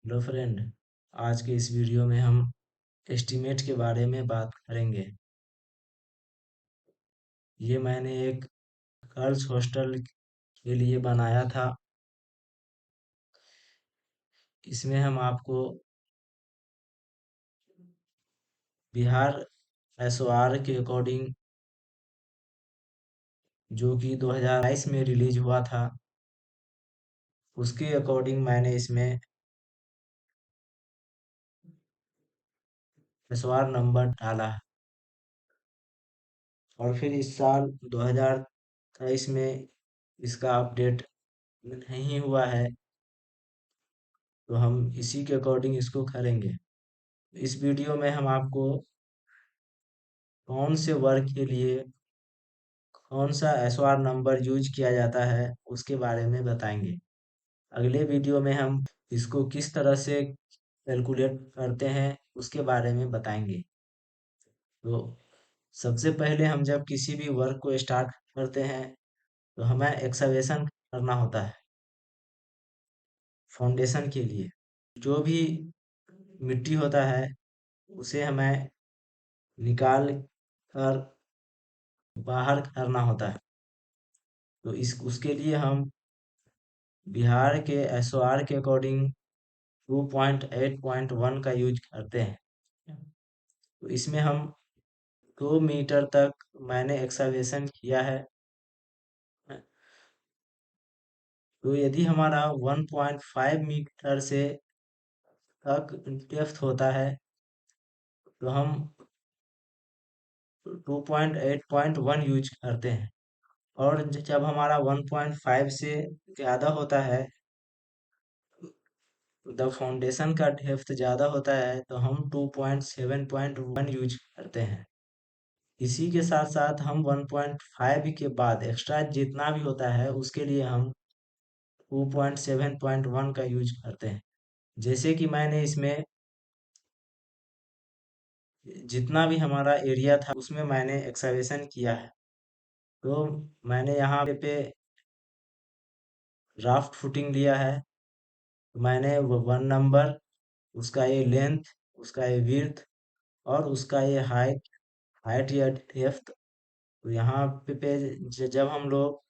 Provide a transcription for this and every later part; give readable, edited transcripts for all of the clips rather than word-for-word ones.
Hello friend. आज के इस वीडियो में हम एस्टीमेट के बारे में बात करेंगे। ये मैंने एक गर्ल्स हॉस्टल के लिए बनाया था। इसमें हम आपको बिहार एसओआर के अकॉर्डिंग, जो कि 2022 में रिलीज हुआ था, उसके अकॉर्डिंग मैंने इसमें एसओआर नंबर डाला है। और फिर इस साल 2023 में इसका अपडेट नहीं हुआ है, तो हम इसी के अकॉर्डिंग इसको करेंगे। इस वीडियो में हम आपको कौन से वर्ग के लिए कौन सा एसओआर नंबर यूज किया जाता है उसके बारे में बताएंगे। अगले वीडियो में हम इसको किस तरह से कैलकुलेट करते हैं उसके बारे में बताएंगे। तो सबसे पहले हम जब किसी भी वर्क को स्टार्ट करते हैं तो हमें एक्सकवेशन करना होता है। फाउंडेशन के लिए जो भी मिट्टी होता है उसे हमें निकाल कर बाहर करना होता है। तो इस उसके लिए हम बिहार के एसओआर के अकॉर्डिंग 2.8.1 का यूज करते हैं। तो इसमें हम 2 मीटर तक मैंने एक्सकवेशन किया है। तो यदि हमारा 1.5 मीटर से तक डेप्थ होता है तो हम 2.8.1 यूज करते हैं। और जब हमारा 1.5 से ज़्यादा होता है, द फाउंडेशन का डेप्थ ज़्यादा होता है, तो हम 2.7.1 यूज करते हैं। इसी के साथ साथ हम 1.5 के बाद एक्स्ट्रा जितना भी होता है उसके लिए हम 2.7.1 का यूज करते हैं। जैसे कि मैंने इसमें जितना भी हमारा एरिया था उसमें मैंने एक्सकवेशन किया है। तो मैंने यहाँ पे राफ्ट फुटिंग लिया है। तो मैंने वो 1 नंबर, उसका ये लेंथ, उसका ये विड्थ और उसका ये हाइट हाइट या डेप्थ। तो यहाँ पे जब हम लोग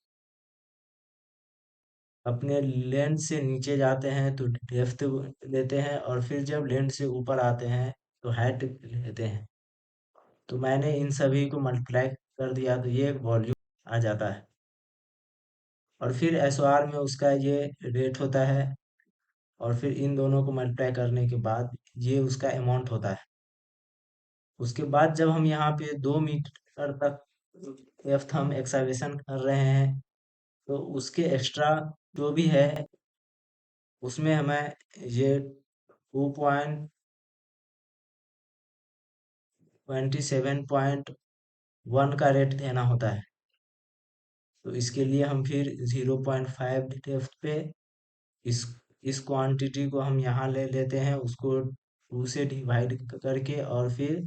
अपने लैंड से नीचे जाते हैं तो डेप्थ लेते हैं, और फिर जब लैंड से ऊपर आते हैं तो हाइट लेते हैं। तो मैंने इन सभी को मल्टीप्लाई कर दिया तो ये वॉल्यूम आ जाता है। और फिर एसओआर में उसका ये रेट होता है, और फिर इन दोनों को मल्टीप्लाई करने के बाद ये उसका अमाउंट होता है। उसके बाद जब हम यहाँ पे 2 मीटर तक डेप्थ हम एक्सकवेशन कर रहे हैं तो उसके एक्स्ट्रा जो भी है उसमें हमें ये 2.27.1 का रेट देना होता है। तो इसके लिए हम फिर 0.5 डेप्थ पे इस इस क्वांटिटी को हम यहाँ ले लेते हैं, उसको 2 से डिवाइड करके और फिर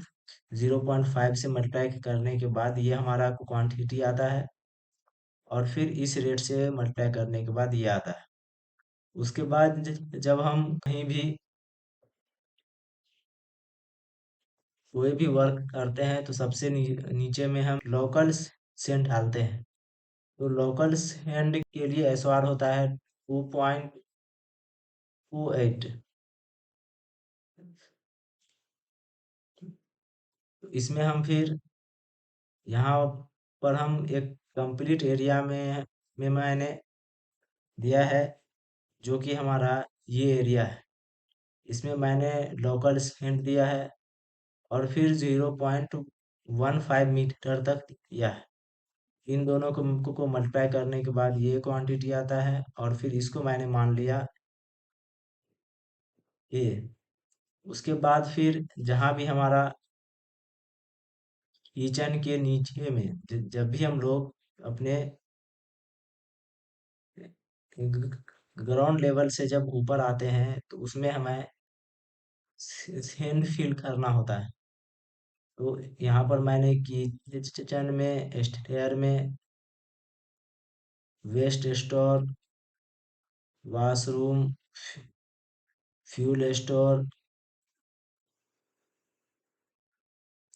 0.5 से मल्टीप्लाई करने के बाद ये हमारा क्वांटिटी आता है, और फिर इस रेट से मल्टीप्लाई करने के बाद ये आता है। उसके बाद जब हम कहीं भी कोई भी वर्क करते हैं तो सबसे नीचे में हम लोकल सेंड डालते हैं। तो लोकल सेंड के लिए एसओआर होता है 2.28। तो इसमें हम फिर यहाँ पर हम एक कंप्लीट एरिया में मैंने दिया है, जो कि हमारा ये एरिया है। इसमें मैंने लोकल सेंड दिया है और फिर 0.15 मीटर तक दिया है। इन दोनों को मल्टीप्लाई करने के बाद ये क्वांटिटी आता है, और फिर इसको मैंने मान लिया ए। उसके बाद फिर जहाँ भी हमारा किचन के नीचे में जब भी हम लोग अपने ग्राउंड लेवल से जब ऊपर आते हैं तो उसमें हमें सेंड फिल करना होता है। तो यहाँ पर मैंने किचन में, स्टेयर में, waste store, washroom, fuel store,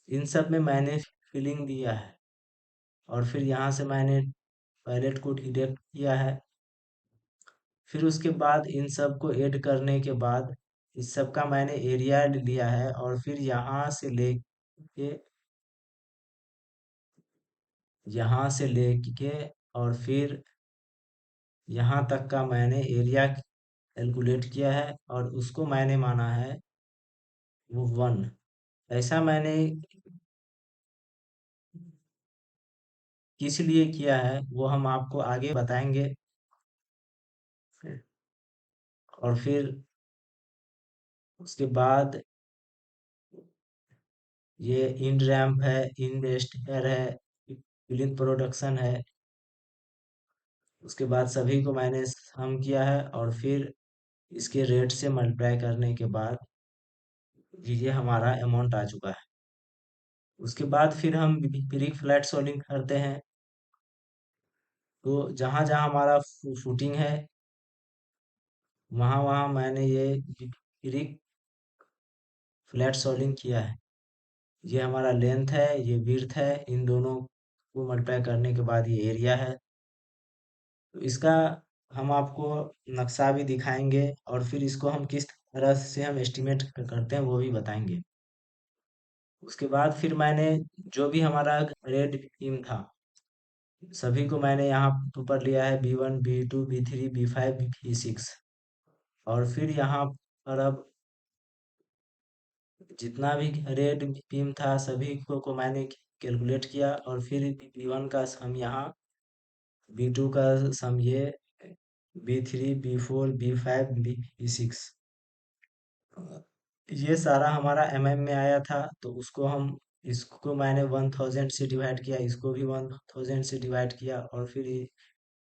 इन सब में मैंने फिलिंग दिया है। और फिर यहाँ से मैंने पैलेट को डिलीट किया है। फिर उसके बाद इन सब को ऐड करने के बाद इस सब का मैंने एरिया लिया है, और फिर यहाँ से लेके और फिर यहाँ तक का मैंने एरिया कैलकुलेट किया है, और उसको मैंने माना है वो 1। ऐसा मैंने किस लिए किया है वो हम आपको आगे बताएंगे। और फिर उसके बाद ये इन रैम्प है, इन वेस्टर है, फिलिंग प्रोडक्शन है। उसके बाद सभी को मैंने सम किया है, और फिर इसके रेट से मल्टीप्लाई करने के बाद ये हमारा अमाउंट आ चुका है। उसके बाद फिर हम प्री फ्लैट सॉल्विंग करते हैं। तो जहाँ जहाँ हमारा फुटिंग है, वहाँ वहाँ मैंने ये प्री फ्लैट सॉल्विंग किया है। ये हमारा लेंथ है, ये विड्थ है, इन दोनों को मल्टीप्लाई करने के बाद ये एरिया है। तो इसका हम आपको नक्शा भी दिखाएंगे, और फिर इसको हम किस तरह से हम एस्टिमेट करते हैं वो भी बताएंगे। उसके बाद फिर मैंने जो भी हमारा रेड टीम था, सभी को मैंने यहाँ ऊपर लिया है, B1 B2 B3 B5 B6। और फिर यहाँ पर अब जितना भी रेड टीम था सभी को मैंने कैलकुलेट किया, और फिर B1 का सम यहाँ, B2 का सम ये, B3 B4 B5 B6। ये सारा हमारा में आया था। तो उसको हम इसको मैंने 1000 से डिवाइड किया, इसको भी 1000 से डिवाइड किया, और फिर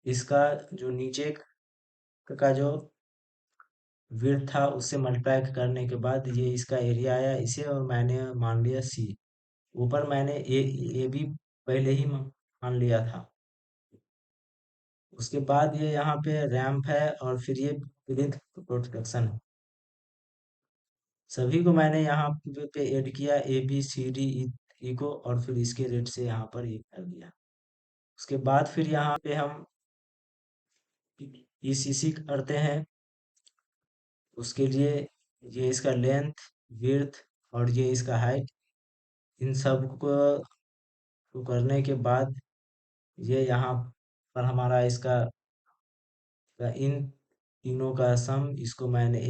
इसका जो नीचे का जो विड्थ था उससे मल्टीप्लाई करने के बाद ये इसका एरिया आया इसे, और मैंने मान लिया C। ऊपर मैंने ए बी पहले ही मान लिया था। उसके बाद ये यहाँ पे रैंप है, और फिर ये विद प्रोटेक्शन है। सभी को मैंने यहाँ पे ऐड किया, A B C D E को, और फिर इसके रेट से यहाँ पर ये कर दिया। उसके बाद फिर यहाँ पे हम ECC करते हैं। उसके लिए ये इसका लेंथ, विड्थ, और ये इसका हाइट, इन सब को करने के बाद ये यहाँ पर हमारा इसका इन तीनों का सम, इसको मैंने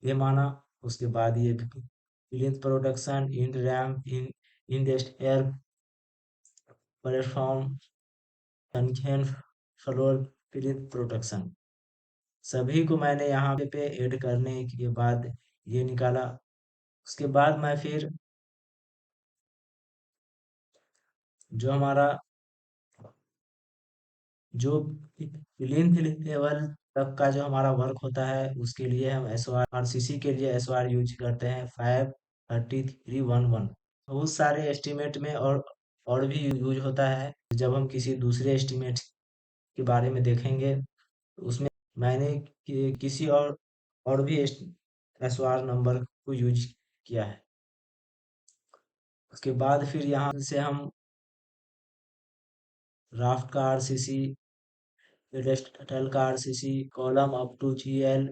ए माना। उसके बाद ये प्लिंथ प्रोडक्शन, इन रैम, इन इंडेस्ट एयर प्लेटफॉर्म, तनखेन फ्लोर, प्लिंथ प्रोडक्शन, सभी को मैंने यहाँ पे ऐड करने के बाद ये निकाला। उसके बाद मैं फिर जो हमारा जो प्लिंथ लेवल तक का जो हमारा वर्क होता है उसके लिए हम एस ओ आर के लिए SOR यूज करते हैं 53311। बहुत सारे एस्टिमेट में और भी यूज होता है। जब हम किसी दूसरे एस्टिमेट के बारे में देखेंगे तो उसमें मैंने किसी और भी SOR नंबर को यूज किया है। उसके बाद फिर यहाँ से हम राफ्ट का RCC, पेडेस्टल का RCC, column up to GL,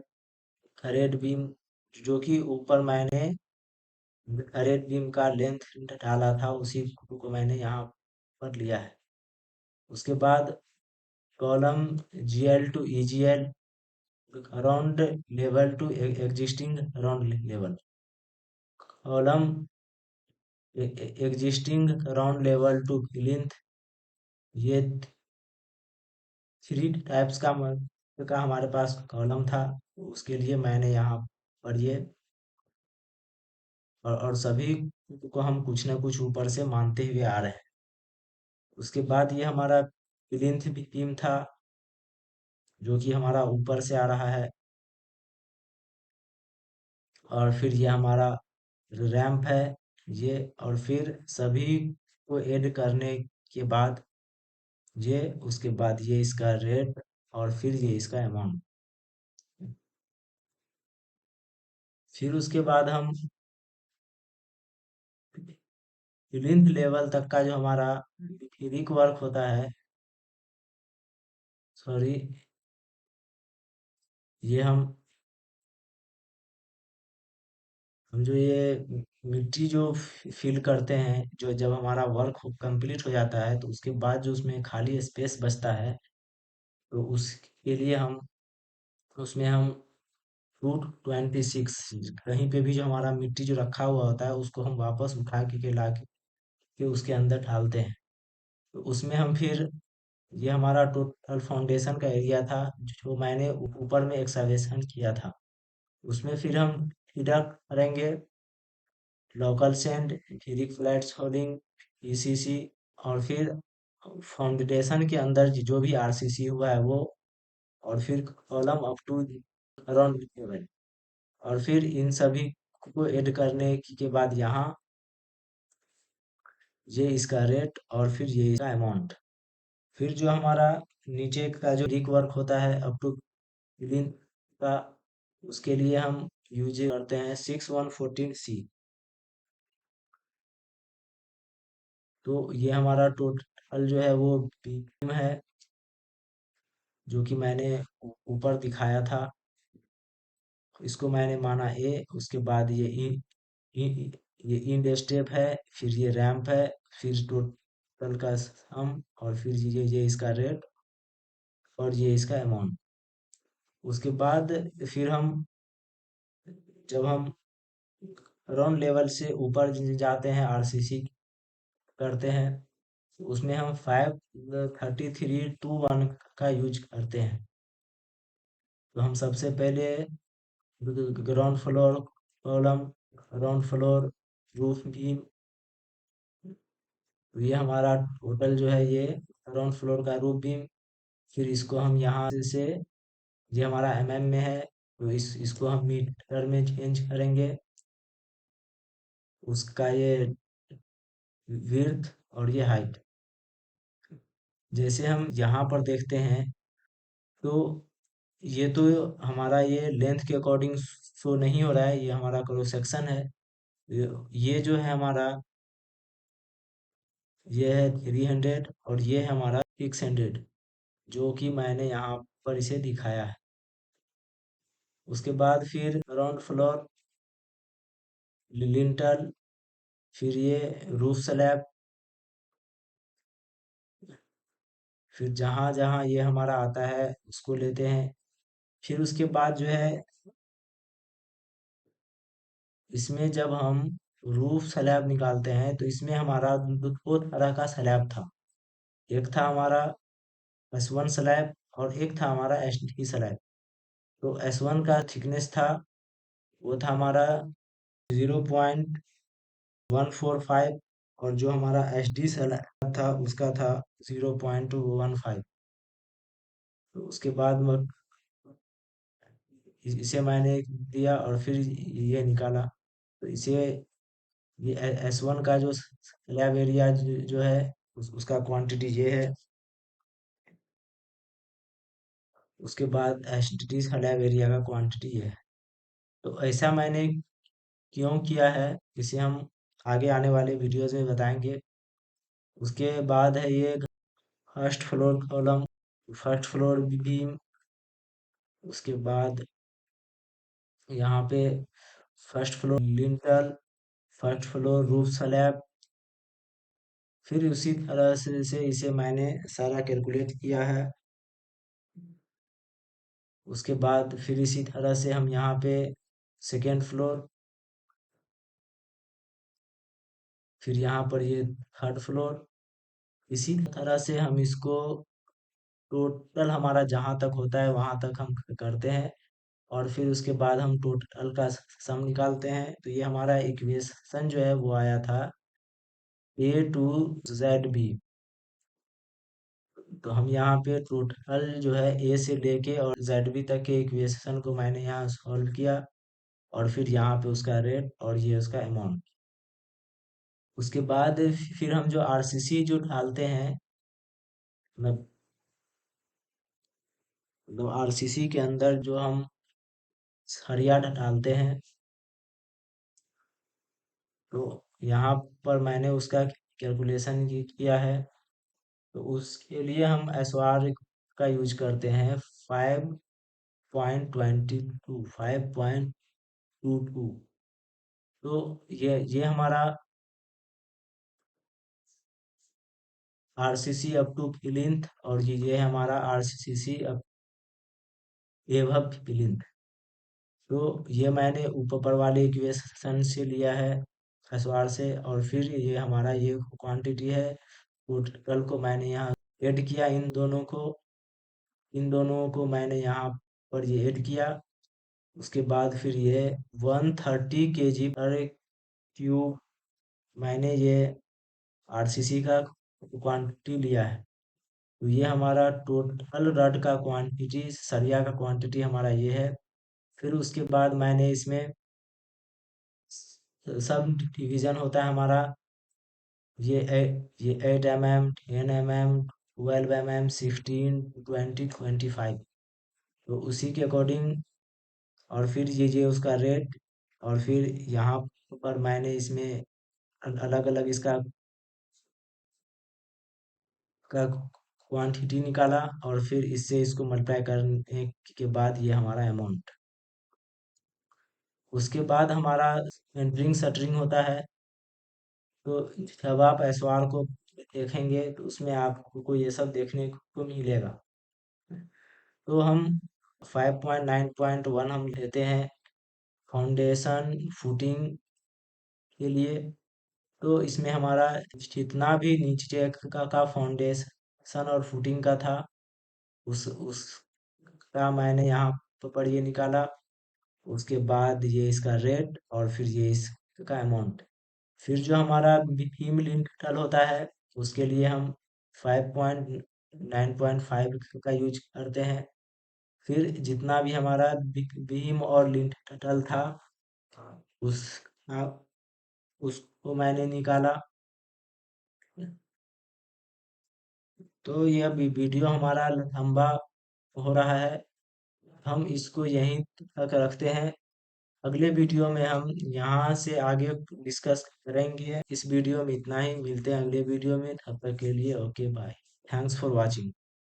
thread beam, जो कि ऊपर मैंने थ्रेड बीम का लेंथ डाला था उसी को मैंने यहाँ पर लिया है। उसके बाद column GL to EGL, around level to existing around level, column existing around level to plinth. ये 3 टाइप्स का हमारे पास कॉलम था। उसके लिए मैंने यहाँ पर ये, और सभी को हम कुछ ना कुछ ऊपर से मानते हुए आ रहे हैं। उसके बाद ये हमारा प्लिंथ बीम था, जो कि हमारा ऊपर से आ रहा है। और फिर ये हमारा रैंप है ये, और फिर सभी को ऐड करने के बाद ये, उसके बाद ये इसका रेट, और फिर ये इसका अमाउंट। फिर उसके बाद हम इलिंथ लेवल तक का जो हमारा रिक वर्क होता है, सॉरी, ये हम जो ये मिट्टी जो फिल करते हैं, जो जब हमारा वर्क कंप्लीट हो जाता है तो उसके बाद जो उसमें खाली स्पेस बचता है, तो उसके लिए हम उसमें हम रूट 26 कहीं पे भी जो हमारा मिट्टी जो रखा हुआ होता है उसको हम वापस उठा के ला के उसके अंदर डालते हैं। तो उसमें हम फिर ये हमारा टोटल फाउंडेशन का एरिया था जो मैंने ऊपर में एक्सकवेशन किया था। उसमें फिर हम डिडक्ट करेंगे लोकल सेंड, फिर फ्लैट सोलिंग, ईसीसी, और फिर फाउंडेशन के अंदर जो भी आरसीसी हुआ है वो, और फिर column up to around level, और फिर इन सभी को ऐड करने के बाद यहाँ ये इसका रेट और फिर ये इसका अमाउंट। फिर जो हमारा नीचे का जो रिक वर्क होता है अप टू विदिन का, उसके लिए हम यूज करते हैं 6114C। तो ये हमारा टोटल जो है वो बीम है जो कि मैंने ऊपर दिखाया था। इसको मैंने माना ए, उसके बाद इ, ये इंड स्टेप है, फिर ये रैंप है, फिर टोटल का सम, और फिर ये इसका रेट और ये इसका अमाउंट। उसके बाद फिर हम जब हम राउंड लेवल से ऊपर जाते हैं, आरसीसी करते हैं, तो उसमें हम 53321 का यूज करते हैं। तो हम सबसे पहले ground floor column, ground floor roof beam, तो ये हमारा टोटल जो है ये ग्राउंड फ्लोर का रूफ बीम। फिर इसको हम यहाँ से ये हमारा एमएम में है, तो इसको हम मीटर में चेंज करेंगे, उसका ये विड्थ और ये हाइट। जैसे हम यहाँ पर देखते हैं, तो ये तो हमारा ये लेंथ के अकॉर्डिंग शो नहीं हो रहा है, ये हमारा क्रॉस सेक्शन है। ये जो है हमारा, ये है 300 और ये है हमारा 600, जो कि मैंने यहाँ पर इसे दिखाया है। उसके बाद फिर ग्राउंड फ्लोर, लिंटल, फिर ये रूफ स्लैब, फिर जहाँ जहाँ ये हमारा आता है उसको लेते हैं। फिर उसके बाद जो है इसमें जब हम रूफ स्लैब निकालते हैं तो इसमें हमारा दो तरह का स्लैब था। एक था हमारा S1 स्लैब और एक था हमारा SD स्लैब। तो S1 का थिकनेस था, वो था हमारा 0.145, और जो हमारा SD स्लैब था उसका था 0.15। तो उसके बाद इसे मैंने दिया और फिर ये निकाला। तो इसे ये S1 का जो स्लैब एरिया जो है उसका क्वांटिटी ये है। उसके बाद एसटीटी स्लैब एरिया का क्वांटिटी ये है। तो ऐसा मैंने क्यों किया है, इसे हम आगे आने वाले वीडियोस में बताएंगे। उसके बाद है ये first floor column, first floor beam, उसके बाद यहाँ पे first floor lintel, first floor roof slab. फिर उसी तरह से इसे मैंने सारा कैलकुलेट किया है। उसके बाद फिर इसी तरह से हम यहाँ पे सेकेंड फ्लोर, फिर यहाँ पर ये थर्ड फ्लोर, इसी तरह से हम इसको टोटल हमारा जहाँ तक होता है वहां तक हम करते हैं। और फिर उसके बाद हम टोटल का सम निकालते हैं। तो ये हमारा इक्वेशन जो है वो आया था A to Z B। तो हम यहाँ पे टोटल जो है ए से लेके और ZB तक के इक्वेशन को मैंने यहाँ सॉल्व किया, और फिर यहाँ पे उसका रेट और ये उसका अमाउंट। उसके बाद फिर हम जो आरसीसी जो डालते हैं, मतलब आरसीसी के अंदर जो हम सरिया डालते हैं, तो यहाँ पर मैंने उसका कैलकुलेशन किया है। तो उसके लिए हम एस आर का यूज करते हैं 5.22, 5.22। तो ये हमारा आरसीसी अप टू प्लिंथ, और ये हमारा आरसीसी अप एवब प्लिंथ। तो ये मैंने ऊपर वाले इक्वेशन से लिया है, एसवार से, और फिर ये हमारा ये क्वांटिटी है। टोटल को मैंने यहाँ ऐड किया, इन दोनों को मैंने यहाँ पर ये ऐड किया। उसके बाद फिर ये 130 kg पर क्यूब मैंने ये आरसीसी का क्वांटिटी लिया है। तो ये हमारा टोटल रड का क्वांटिटी, सरिया का क्वांटिटी हमारा ये है। फिर उसके बाद मैंने इसमें सब डिवीजन होता है हमारा, ये 8 mm, 10 mm, 12 mm, 16, 20, 25। तो उसी के अकॉर्डिंग, और फिर ये उसका रेट, और फिर यहाँ पर मैंने इसमें अलग अलग इसका का क्वांटिटी निकाला, और फिर इससे इसको मल्टीप्लाई करने के बाद ये हमारा अमाउंट। उसके बाद हमारा एंटरिंग शटरिंग होता है। तो जब आप एसवार को देखेंगे तो उसमें आपको ये सब देखने को मिलेगा। तो हम 5.9.1 हम लेते हैं फाउंडेशन फुटिंग के लिए। तो इसमें हमारा जितना भी नीचे का फाउंडेशन और फुटिंग का था, उसका मैंने यहाँ पर ये निकाला। उसके बाद ये इसका रेट, और फिर ये इसका अमाउंट। फिर जो हमारा बीम लिंटल होता है, उसके लिए हम 5.9.5 का यूज करते हैं। फिर जितना भी हमारा बीम और लिंटल था, उसका उसको मैंने निकाला। तो यह वीडियो हमारा लंबा हो रहा है, हम इसको यहीं तक रखते हैं। अगले वीडियो में हम यहाँ से आगे डिस्कस करेंगे। इस वीडियो में इतना ही, मिलते हैं अगले वीडियो में, तब तक के लिए okay bye. Thanks for watching.